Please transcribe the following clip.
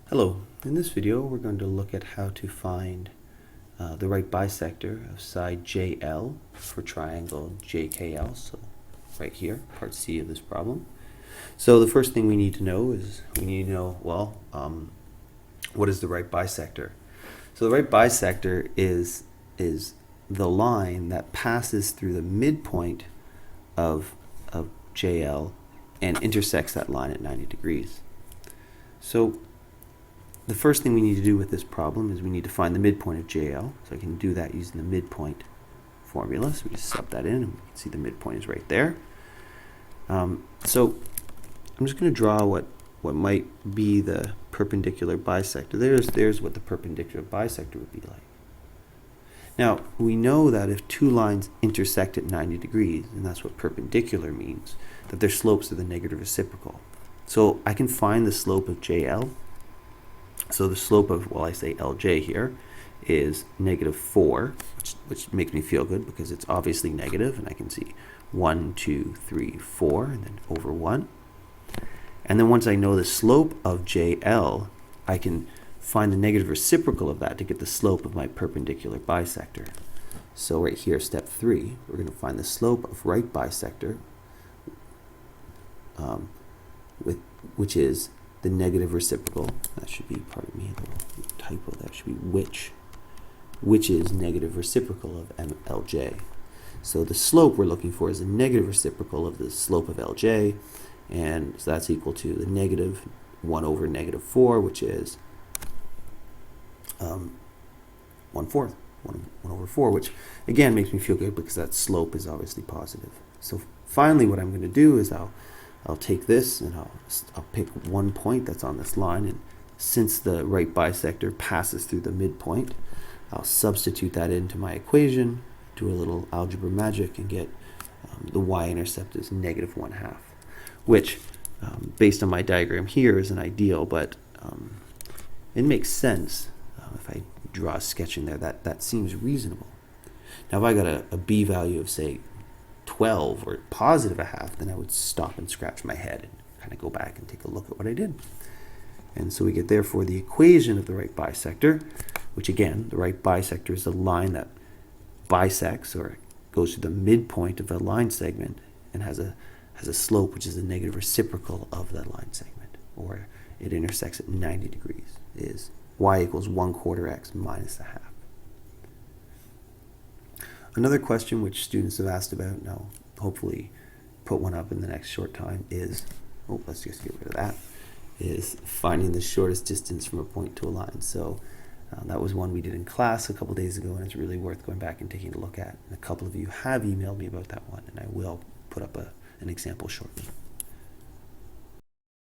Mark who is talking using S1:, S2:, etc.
S1: Hello, in this video we're going to look at how to find the right bisector of side JL for triangle JKL, so right here, part C of this problem. So the first thing we need to know is what is the right bisector? So the right bisector is the line that passes through the midpoint of JL and intersects that line at 90 degrees. So the first thing we need to do with this problem is we need to find the midpoint of JL. So I can do that using the midpoint formula. So we just sub that in and we can see the midpoint is right there. So I'm just going to draw what might be the perpendicular bisector. There's what the perpendicular bisector would be like. Now, we know that if two lines intersect at 90 degrees, and that's what perpendicular means, that their slopes are the negative reciprocal. So I can find the slope of JL. So the slope of, well, I say LJ here, is -4, which makes me feel good because it's obviously negative, and I can see 1, 2, 3, 4, and then over 1. And then once I know the slope of JL, I can find the negative reciprocal of that to get the slope of my perpendicular bisector. So right here, step 3, we're going to find the slope of right bisector, which is the negative reciprocal. That should be, pardon me, the typo, that should be which is negative reciprocal of LJ. So the slope we're looking for is a negative reciprocal of the slope of LJ, and so that's equal to the negative 1 over -4, which is 1/4, 1 over 4, which again makes me feel good because that slope is obviously positive. So finally what I'm going to do is I'll take this and I'll pick one point that's on this line, and since the right bisector passes through the midpoint, I'll substitute that into my equation, do a little algebra magic, and get the y-intercept is -1/2, which based on my diagram here is an ideal, but it makes sense. If I draw a sketch in there, that seems reasonable. Now if I got a b value of, say, 12 or positive 1/2, then I would stop and scratch my head and kind of go back and take a look at what I did. And so we get therefore the equation of the right bisector, which again, the right bisector is the line that bisects or goes to the midpoint of a line segment and has a slope which is the negative reciprocal of that line segment, or it intersects at 90 degrees, is y equals 1/4 x minus 1/2. Another question which students have asked about, and I'll hopefully put one up in the next short time, is, let's just get rid of that, is finding the shortest distance from a point to a line. So that was one we did in class a couple days ago, and it's really worth going back and taking a look at. And a couple of you have emailed me about that one, and I will put up an example shortly.